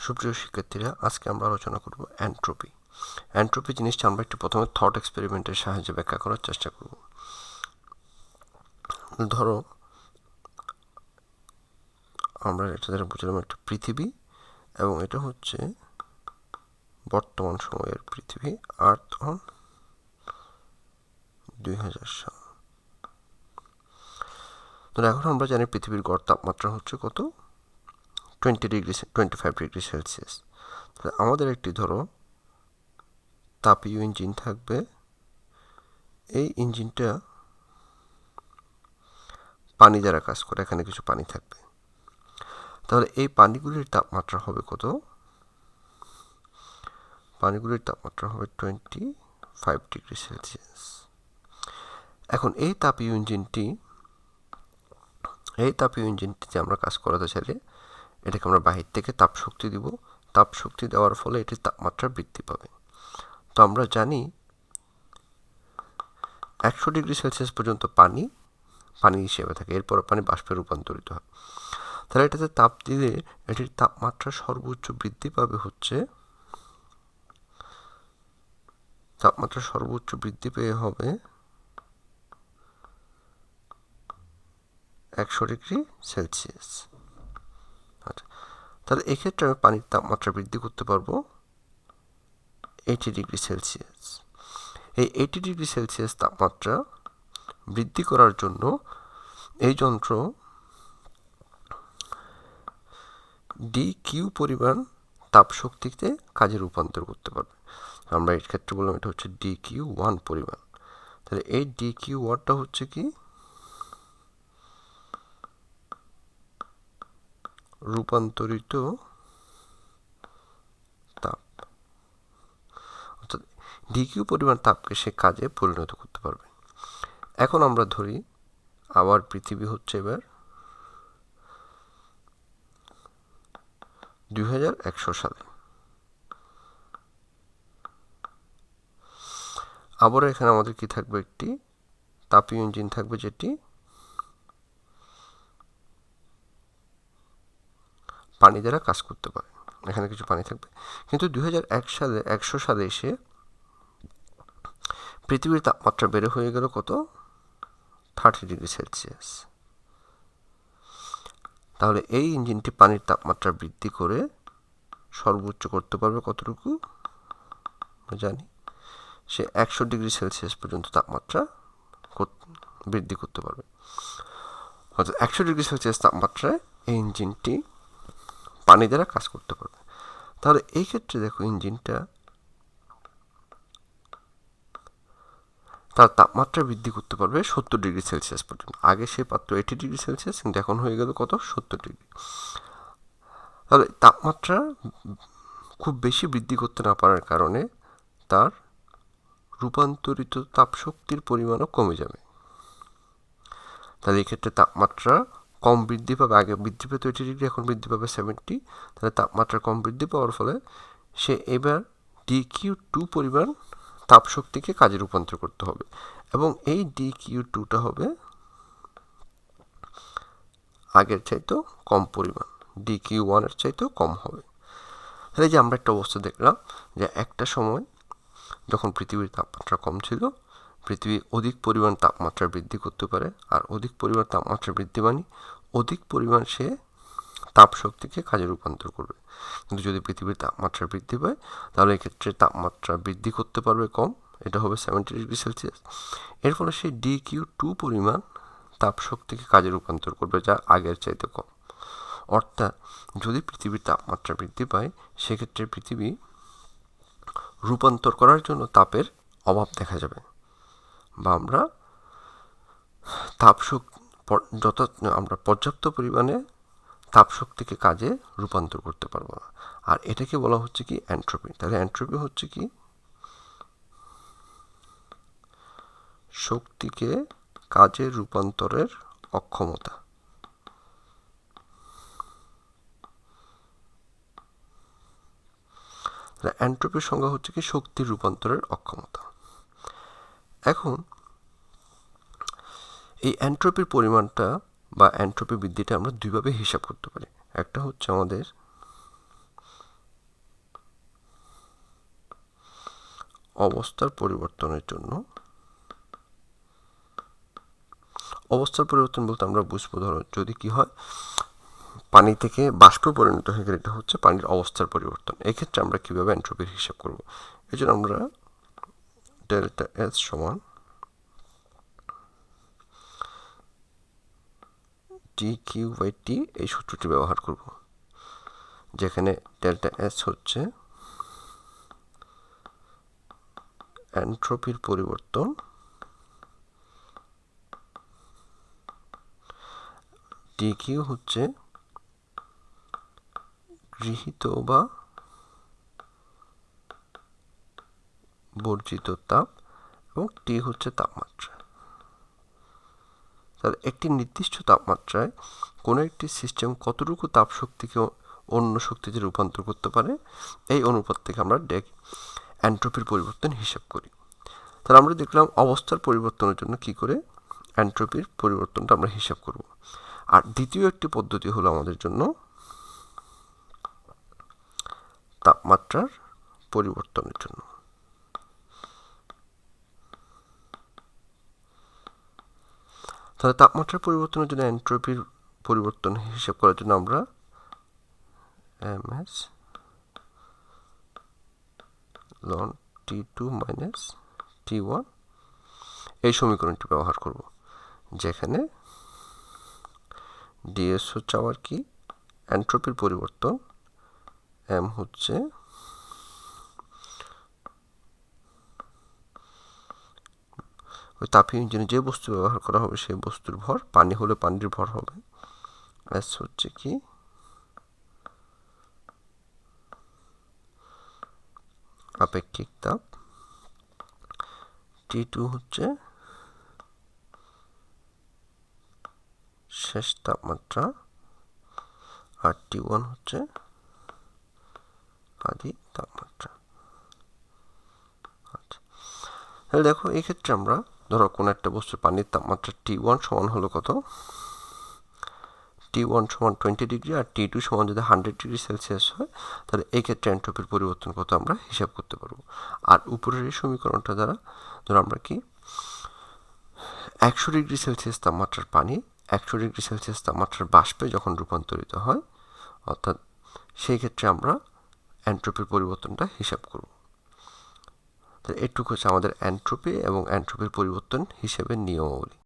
সুপ্রিয় শিক্ষার্থীরা, আজকে আমরা আলোচনা করব এন্ট্রপি। এন্ট্রপি জিনিসটা আমরা একটু প্রথমে থট এক্সপেরিমেন্টের সাহায্যে ব্যাখ্যা করার চেষ্টা করব। ধরো আমরা এটা দ্বারা বুঝলাম একটা পৃথিবী, এবং এটা হচ্ছে বর্তমান সময়ের পৃথিবী, আর্থ অন 2000 সাল। তো এখন আমরা জানি পৃথিবীর গড় তাপমাত্রা হচ্ছে কত, 25 ডিগ্রি সেলসিয়াস। তাহলে আমাদের একটি ধরো তাপীয় ইঞ্জিন থাকবে। এই ইঞ্জিনটা পানি দ্বারা কাজ করে, এখানে কিছু পানি থাকবে। তাহলে এই পানিগুলির তাপমাত্রা হবে কত? পানিগুলির তাপমাত্রা হবে 25 ডিগ্রি সেলসিয়াস। এখন এই তাপীয় ইঞ্জিনটিতে আমরা কাজ করাতে চাইলে এটাকে আমরা বাহির থেকে তাপ শক্তি দিব। তাপ শক্তি দেওয়ার ফলে এটির তাপমাত্রা বৃদ্ধি পাবে। তো আমরা জানি 100 ডিগ্রি সেলসিয়াস পর্যন্ত পানি হিসেবে থাকে, এরপর পানি বাষ্পে রূপান্তরিত হয়। তাহলে এটাতে তাপ দিলে এটির তাপমাত্রা সর্বোচ্চ বৃদ্ধি পাবে হচ্ছে, তাপমাত্রা সর্বোচ্চ বৃদ্ধি পেয়ে হবে 100 ডিগ্রি সেলসিয়াস। আচ্ছা, তাহলে এক্ষেত্রে আমি পানির তাপমাত্রা বৃদ্ধি করতে পারবো 80 ডিগ্রি সেলসিয়াস। এই 80 ডিগ্রি সেলসিয়াস তাপমাত্রা বৃদ্ধি করার জন্য এই যন্ত্র DQ পরিমাণ তাপ শক্তিতে কাজে রূপান্তর করতে পারবে। আমরা এর ক্ষেত্রে বললাম এটা হচ্ছে DQ1 পরিমাণ। তাহলে এই DQ1টা হচ্ছে কি, রূপান্তরিত তাপ। অর্থাৎ DQ পরিমাণ তাপকে সে কাজে পরিণত করতে পারবে। এখন আমরা ধরি আবার পৃথিবী হচ্ছে এবার 2100 সালে। আবারও এখানে আমাদের কি থাকবে, একটি তাপীয় ইঞ্জিন থাকবে যেটি পানি দ্বারা কাজ করতে পারে। এখানে কিছু পানি থাকবে, কিন্তু 2100 সালে এসে পৃথিবীর তাপমাত্রা বেড়ে হয়ে গেল কত, 30 ডিগ্রি সেলসিয়াস। তাহলে এই ইঞ্জিনটি পানির তাপমাত্রা বৃদ্ধি করে সর্বোচ্চ করতে পারবে কতটুকু জানি, সে 100 ডিগ্রি সেলসিয়াস পর্যন্ত তাপমাত্রা বৃদ্ধি করতে পারবে। অর্থাৎ 100 ডিগ্রি সেলসিয়াস তাপমাত্রায় এই ইঞ্জিনটি পানি দ্বারা কাজ করতে পারবে। তাহলে এই ক্ষেত্রে দেখো ইঞ্জিনটা তার তাপমাত্রা বৃদ্ধি করতে পারবে 70 ডিগ্রি সেলসিয়াস পর্যন্ত। আগে সে পাত্র 80 ডিগ্রি সেলসিয়াস, কিন্তু এখন হয়ে গেল কত, 70 ডিগ্রি। তাহলে তাপমাত্রা খুব বেশি বৃদ্ধি করতে না পারার কারণে তার রূপান্তরিত তাপশক্তির পরিমাণও কমে যাবে। তাহলে এক্ষেত্রে তাপমাত্রা কম বৃদ্ধি পাবে। আগে বৃদ্ধি পেত 80 ডিগ্রি, এখন বৃদ্ধি পাবে 70। তাহলে তাপমাত্রা কম বৃদ্ধি পাওয়ার ফলে সে এবার DQ2 পরিমাণ তাপ শক্তিকে কাজে রূপান্তর করতে হবে, এবং এই DQ2টা হবে আগের চাইতেও কম পরিমাণ, DQ1 এর চাইতেও কম হবে। তাহলে যে আমরা একটা অবস্থা দেখলাম যে একটা সময় যখন পৃথিবীর তাপমাত্রা কম ছিল, পৃথিবী অধিক পরিমাণ তাপমাত্রা বৃদ্ধি করতে পারে, আর অধিক পরিমাণ তাপমাত্রা বৃদ্ধি মানে অধিক পরিমাণ সে তাপ শক্তিকে কাজে রূপান্তর করবে। কিন্তু যদি পৃথিবীর তাপমাত্রা বৃদ্ধি পায়, তাহলে এক্ষেত্রে তাপমাত্রা বৃদ্ধি করতে পারবে কম, এটা হবে 70 ডিগ্রি সেলসিয়াস। এর ফলে সে DQ2 পরিমাণ তাপ শক্তিকে কাজে রূপান্তর করবে, যা আগের চাইতে কম। অর্থাৎ যদি পৃথিবীর তাপমাত্রা বৃদ্ধি পায়, সেক্ষেত্রে পৃথিবী রূপান্তর করার জন্য তাপের অভাব দেখা যাবে, বা আমরা আমরা পর্যাপ্ত পরিমাণে তাপ শক্তিকে কাজে রূপান্তর করতে পারবো না। আর এটাকে বলা হচ্ছে কি, এন্ট্রপি। তাহলে এন্ট্রপি হচ্ছে কি, শক্তিকে কাজে রূপান্তরের অক্ষমতা। এন্ট্রপির সংজ্ঞা হচ্ছে কি, শক্তির রূপান্তরের অক্ষমতা। এখন এই এন্ট্রপির পরিমাণটা বা এন্ট্রপি বৃদ্ধিটা আমরা দুইভাবে হিসাব করতে পারি। একটা হচ্ছে আমাদের অবস্থার পরিবর্তনের জন্য, অবস্থার পরিবর্তন বলতে আমরা বুঝবো, ধরো যদি কি হয় পানি থেকে বাষ্পে পরিণত হয়ে গেলে এটা হচ্ছে পানির অবস্থার পরিবর্তন। এক্ষেত্রে আমরা কিভাবে এন্ট্রপির হিসাব করব? এই জন্য আমরা ডেল্টা এস সমান টি কিউ বাই টি এই সূত্রটি ব্যবহার করব, যেখানে ডেল্টা এস হচ্ছে এন্ট্রপির পরিবর্তন, টি কিউ হচ্ছে গৃহীত বা বর্জিত তাপ এবং টি হচ্ছে তাপমাত্রা। তাহলে একটি নির্দিষ্ট তাপমাত্রায় কোনো একটি সিস্টেম কতটুকু তাপ শক্তিকে অন্য শক্তিতে রূপান্তর করতে পারে এই অনুপাত থেকে আমরা এন্ট্রপির পরিবর্তন হিসাব করি। তাহলে আমরা দেখলাম অবস্থার পরিবর্তনের জন্য কি করে এন্ট্রপির পরিবর্তনটা আমরা হিসাব করব। আর দ্বিতীয় একটি পদ্ধতি হলো আমাদের জন্য তাপমাত্রার পরিবর্তনের জন্য। তাহলে তাপমাত্রার পরিবর্তনের জন্য এন্ট্রপির পরিবর্তন হিসাব করার জন্য আমরা ms ln T2 minus T1 এই সমীকরণটি ব্যবহার করব, যেখানে ds হচ্ছে আবার কি এন্ট্রপির পরিবর্তন, m হচ্ছে ওই তাপীয় ইঞ্জিনে যে বস্তু ব্যবহার করা হবে সেই বস্তুর ভর, পানি হলে পানির ভর হবে, s হচ্ছে কি আপেক্ষিক তাপ, T2 হচ্ছে শেষ তাপমাত্রা, আর T1 হচ্ছে আদি তাপমাত্রা। আচ্ছা, তাহলে দেখো এই ক্ষেত্রে আমরা ধরো কোনো একটা বস্তুর পানির তাপমাত্রা T1 সমান হলো কত, T1 সমান 20 ডিগ্রি আর T2 সমান যদি 100 ডিগ্রি সেলসিয়াস হয়, তাহলে এই ক্ষেত্রে এন্ট্রপির পরিবর্তন কত আমরা হিসাব করতে পারবো। আর উপরের এই সমীকরণটা দ্বারা ধরো আমরা কি 100 ডিগ্রি সেলসিয়াস তাপমাত্রার পানি 100 ডিগ্রি সেলসিয়াস তাপমাত্রার বাষ্পে যখন রূপান্তরিত হয়, অর্থাৎ সেই ক্ষেত্রে আমরা এন্ট্রপির পরিবর্তনটা হিসাব করব। তো এটুকু হচ্ছে আমাদের এন্ট্রপি এবং এন্ট্রপির পরিবর্তন হিসেবে নিয়মাবলী।